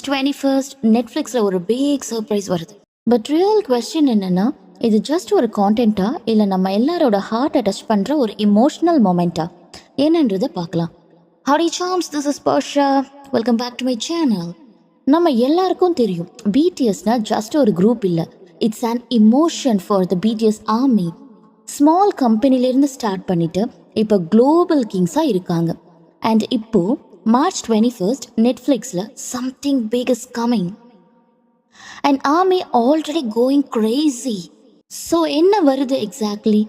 March 21st நெட்ஃப்ளிக்ஸில் ஒரு big surprise வருது. பட் ரியல் கொஸ்டின் என்னென்னா, இது ஜஸ்ட் ஒரு கான்டென்ட்டா இல்லை நம்ம எல்லாரோட ஹார்ட்டை டச் பண்ணுற ஒரு இமோஷ்னல் மொமெண்ட்டா என்னன்றதை பார்க்கலாம். Howdy chums, this is Barsha. Welcome back to my channel. நம்ம எல்லாருக்கும் தெரியும், பிடிஎஸ்னா ஜஸ்ட் ஒரு குரூப் இல்லை, it's an emotion for the BTS army. Small கம்பெனிலேருந்து ஸ்டார்ட் பண்ணிட்டு இப்போ குளோபல் கிங்ஸாக இருக்காங்க. அண்ட் இப்போது March 21st நெட்ஃப்ளிக்ஸில் something big is coming. And army already going crazy. So என்ன வருது எக்ஸாக்ட்லி?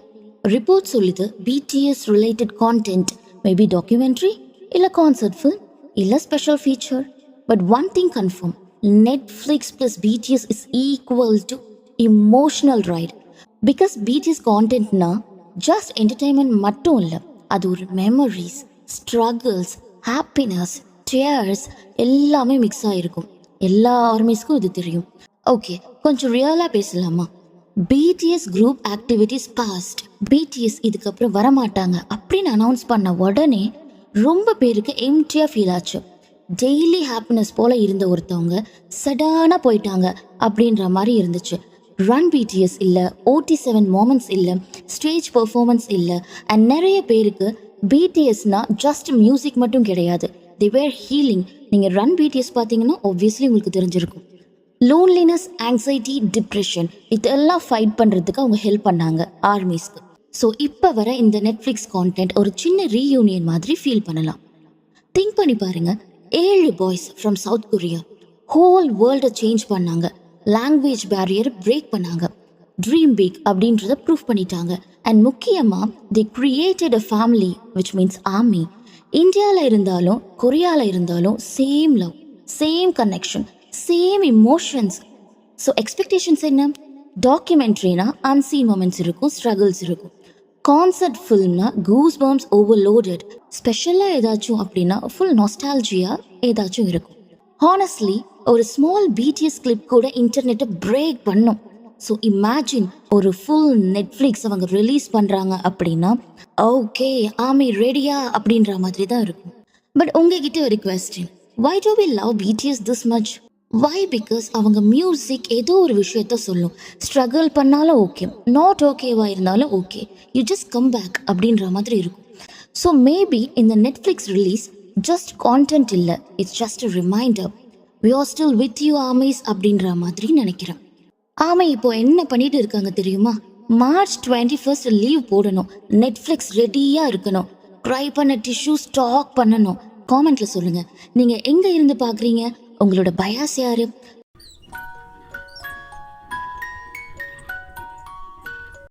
ரிப்போர்ட் சொல்லுது BTS related content, maybe documentary இல்லை கான்சர்ட் ஃபில்ம் இல்லை special feature. But one thing confirm, Netflix plus BTS is equal to emotional right. Because BTS கான்டென்ட்னா just entertainment மட்டும் இல்லை, அது ஒரு மெமரிஸ், ஸ்ட்ரகிள்ஸ், ஹாப்பினஸ், டியர்ஸ் எல்லாமே mix ஆகிருக்கும். எல்லா ஆர்மிஸ்க்கும் இது தெரியும். ஓகே, கொஞ்சம் ரியலாக பேசலாமா? BTS group activities past. BDS இதுக்கப்புறம் வரமாட்டாங்க அப்படின்னு அனௌன்ஸ் பண்ண உடனே ரொம்ப பேருக்கு எம்டியாக ஃபீல் ஆச்சு. டெய்லி ஹாப்பினஸ் போல் இருந்த ஒருத்தவங்க சடானாக போயிட்டாங்க அப்படின்ற மாதிரி இருந்துச்சு. ரன் பிடிஎஸ் இல்லை, OT7 மொமெண்ட்ஸ் இல்லை, ஸ்டேஜ் பெர்ஃபார்மன்ஸ் இல்லை. அண்ட் நிறைய பேருக்கு பிடிஎஸ்னா ஜஸ்ட் மியூசிக் மட்டும் கிடையாது, தி வேர் ஹீலிங். நீங்கள் ரன் பிடிஎஸ் பார்த்தீங்கன்னா ஆப்வியஸ்லி உங்களுக்கு தெரிஞ்சிருக்கும். லோன்லினஸ், ஆங்ஸைட்டி, டிப்ரெஷன் இதெல்லாம் ஃபைட் பண்ணுறதுக்கு அவங்க ஹெல்ப் பண்ணாங்க ஆர்மிஸ்க்கு. ஸோ இப்போ வர இந்த நெட்ஃப்ளிக்ஸ் கான்டென்ட் ஒரு சின்ன ரீயூனியன் மாதிரி ஃபீல் பண்ணலாம். திங்க் பண்ணி பாருங்க, 7 boys from South Korea whole வேர்ல்டை சேஞ்ச் பண்ணாங்க, லாங்குவேஜ் பேரியரை பிரேக் பண்ணாங்க, ட்ரீம் பிக் அப்படின்றத ப்ரூவ் பண்ணிட்டாங்க. அண்ட் முக்கியமாக they created a family which means army. இந்தியாவில் இருந்தாலும் கொரியாவில் இருந்தாலும் same love, same connection, same emotions. So expectations என்ன? டாக்குமெண்ட்ரினா அன்சீன் மொமெண்ட்ஸ் இருக்கும், ஸ்ட்ரகிள்ஸ் இருக்கும். கான்சர்ட் ஃபில்ம்னா கூஸ் பம்ப்ஸ் ஓவர்லோடட். ஸ்பெஷலாக ஏதாச்சும் அப்படின்னா ஃபுல் நாஸ்டாலஜியாக ஏதாச்சும் இருக்கும். ஹானஸ்ட்லி ஒரு ஸ்மால் பிடிஎஸ் கிளிப் கூட இன்டர்நெட்டை பிரேக் பண்ணும். ஸோ இமேஜின் ஒரு ஃபுல் நெட்ஃப்ளிக்ஸ் அவங்க ரிலீஸ் பண்ணுறாங்க அப்படின்னா ஓகே ஆர்மி ரெடியா அப்படின்ற மாதிரி தான் இருக்கும். பட் உங்ககிட்ட ஒரு question, why do we love BTS this much? Why? Because அவங்க மியூசிக் ஏதோ ஒரு விஷயத்த சொல்லும். ஸ்ட்ரகிள் பண்ணாலும் ஓகே, நாட் ஓகேவா இருந்தாலும் okay, you just come back அப்படின்ற மாதிரி இருக்கும். ஸோ மேபி இந்த நெட்ஃப்ளிக்ஸ் ரிலீஸ் ஜஸ்ட் கான்டென்ட் இல்லை, it's just a reminder, we are still with you armies அப்படின்ற மாதிரி நினைக்கிறேன். ஆமாம், இப்போ என்ன பண்ணிட்டு இருக்காங்க தெரியுமா? March 21st லீவ் போடணும், நெட்ஃப்ளிக்ஸ் ரெடியாக இருக்கணும், ட்ரை பண்ண டிஷ்யூ ஸ்டாக் பண்ணணும். காமெண்ட்டில் சொல்லுங்கள், நீங்கள் எங்கே இருந்து பார்க்குறீங்க, உங்களோட பயாஸ் யார்?